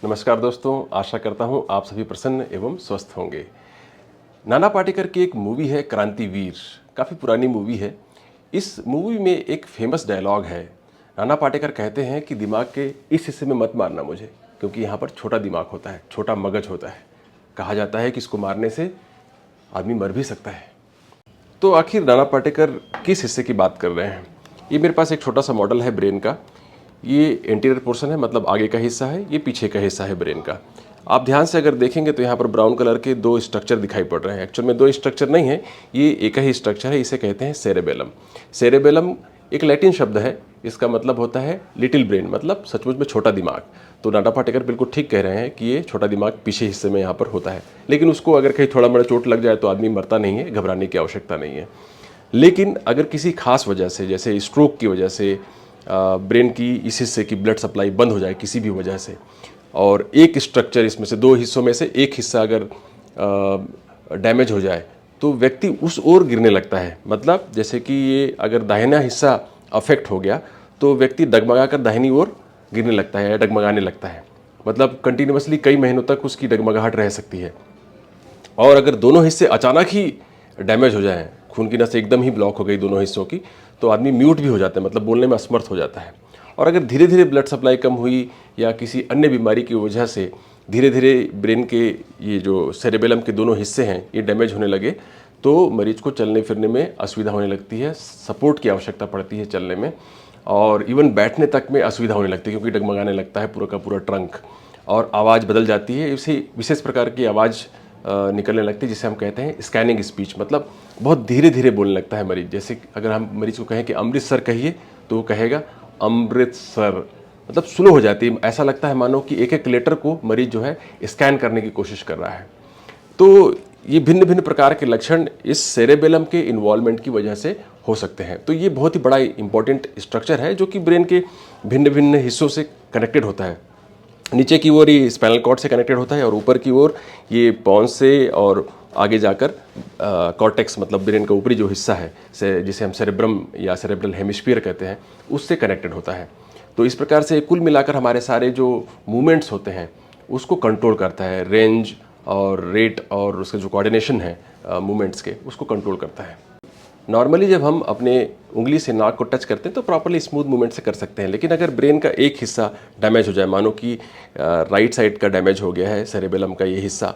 नमस्कार दोस्तों, आशा करता हूँ आप सभी प्रसन्न एवं स्वस्थ होंगे। नाना पाटेकर की एक मूवी है क्रांतिवीर, काफ़ी पुरानी मूवी है। इस मूवी में एक फेमस डायलॉग है। नाना पाटेकर कहते हैं कि दिमाग के इस हिस्से में मत मारना मुझे, क्योंकि यहाँ पर छोटा दिमाग होता है, छोटा मगज होता है। कहा जाता है कि इसको मारने से आदमी मर भी सकता है। तो आखिर नाना पाटेकर किस हिस्से की बात कर रहे हैं? ये मेरे पास एक छोटा सा मॉडल है ब्रेन का। ये इंटीरियर पोर्शन है, मतलब आगे का हिस्सा है, ये पीछे का हिस्सा है ब्रेन का। आप ध्यान से अगर देखेंगे तो यहाँ पर ब्राउन कलर के दो स्ट्रक्चर दिखाई पड़ रहे हैं। एक्चुअल में दो स्ट्रक्चर नहीं है, ये एक ही स्ट्रक्चर है। इसे कहते हैं सेरेबेलम। सेरेबेलम एक लैटिन शब्द है, इसका मतलब होता है लिटिल ब्रेन, मतलब सचमुच में छोटा दिमाग। तो नाना पाटेकर बिल्कुल ठीक कह रहे हैं कि ये छोटा दिमाग पीछे हिस्से में यहाँ पर होता है। लेकिन उसको अगर कहीं थोड़ा बड़ा चोट लग जाए तो आदमी मरता नहीं है, घबराने की आवश्यकता नहीं है। लेकिन अगर किसी खास वजह से, जैसे स्ट्रोक की वजह से ब्रेन की इस हिस्से की ब्लड सप्लाई बंद हो जाए किसी भी वजह से, और एक स्ट्रक्चर इसमें से दो हिस्सों में से एक हिस्सा अगर डैमेज हो जाए तो व्यक्ति उस ओर गिरने लगता है। मतलब जैसे कि ये अगर दाहिना हिस्सा अफेक्ट हो गया तो व्यक्ति डगमगा कर दाहिनी ओर गिरने लगता है या डगमगाने लगता है। मतलब कंटिन्यूअसली कई महीनों तक उसकी डगमगाहट रह सकती है। और अगर दोनों हिस्से अचानक ही डैमेज हो जाएं, खून की नस एकदम ही ब्लॉक हो गई दोनों हिस्सों की, तो आदमी म्यूट भी हो जाता है, मतलब बोलने में असमर्थ हो जाता है। और अगर धीरे धीरे ब्लड सप्लाई कम हुई या किसी अन्य बीमारी की वजह से धीरे धीरे ब्रेन के ये जो सेरेबेलम के दोनों हिस्से हैं ये डैमेज होने लगे, तो मरीज को चलने फिरने में असुविधा होने लगती है, सपोर्ट की आवश्यकता पड़ती है चलने में, और इवन बैठने तक में असुविधा होने लगती है, क्योंकि डगमगाने लगता है पूरा का पूरा ट्रंक, और आवाज़ बदल जाती है। इसी विशेष प्रकार की आवाज़ निकलने लगती है जिसे हम कहते हैं स्कैनिंग स्पीच, मतलब बहुत धीरे धीरे बोलने लगता है मरीज। जैसे अगर हम मरीज को कहें कि अमृतसर कहिए तो वो कहेगा अमृतसर, मतलब स्लो हो जाती है। ऐसा लगता है मानो कि एक एक लेटर को मरीज जो है स्कैन करने की कोशिश कर रहा है। तो ये भिन्न भिन्न प्रकार के लक्षण इस सेरेबेलम के इन्वॉल्वमेंट की वजह से हो सकते हैं। तो ये बहुत ही बड़ा इंपॉर्टेंट स्ट्रक्चर है जो कि ब्रेन के भिन्न भिन्न हिस्सों से कनेक्टेड होता है। नीचे की ओर ये स्पाइनल कॉर्ड से कनेक्टेड होता है और ऊपर की ओर ये पॉन्स से और आगे जाकर कॉर्टेक्स, मतलब ब्रेन का ऊपरी जो हिस्सा है से जिसे हम सेरेब्रम या सेरेब्रल हेमिस्फीयर कहते हैं, उससे कनेक्टेड होता है। तो इस प्रकार से कुल मिलाकर हमारे सारे जो मूवमेंट्स होते हैं उसको कंट्रोल करता है। रेंज और रेट और उसका जो कोऑर्डिनेशन है मूवमेंट्स के, उसको कंट्रोल करता है। नॉर्मली जब हम अपने उंगली से नाक को टच करते हैं तो प्रॉपर्ली स्मूथ मूवमेंट से कर सकते हैं। लेकिन अगर ब्रेन का एक हिस्सा डैमेज हो जाए, मानो कि राइट साइड का डैमेज हो गया है सेरेबेलम का ये हिस्सा,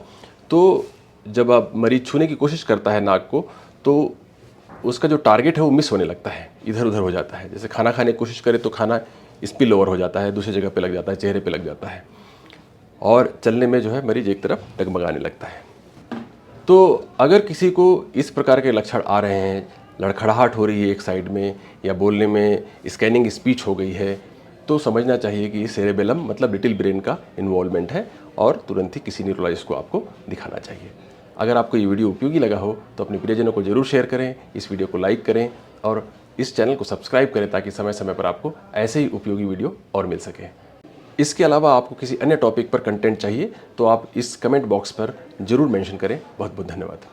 तो जब आप मरीज छूने की कोशिश करता है नाक को, तो उसका जो टारगेट है वो मिस होने लगता है, इधर उधर हो जाता है। जैसे खाना खाने की कोशिश करे तो खाना स्पिल ओवर हो जाता है, दूसरी जगह पे लग जाता है, चेहरे पे लग जाता है, और चलने में जो है मरीज एक तरफ डगमगाने लगता है। तो अगर किसी को इस प्रकार के लक्षण आ रहे हैं, लड़खड़ाहट हो रही है एक साइड में, या बोलने में स्कैनिंग स्पीच हो गई है, तो समझना चाहिए कि सेरेबेलम मतलब लिटिल ब्रेन का इन्वॉल्वमेंट है, और तुरंत ही किसी न्यूरोलॉजिस्ट को आपको दिखाना चाहिए। अगर आपको ये वीडियो उपयोगी लगा हो तो अपने प्रियजनों को जरूर शेयर करें, इस वीडियो को लाइक करें और इस चैनल को सब्सक्राइब करें, ताकि समय समय पर आपको ऐसे ही उपयोगी वीडियो और मिल सके। इसके अलावा आपको किसी अन्य टॉपिक पर कंटेंट चाहिए तो आप इस कमेंट बॉक्स पर जरूर मेंशन करें। बहुत बहुत धन्यवाद।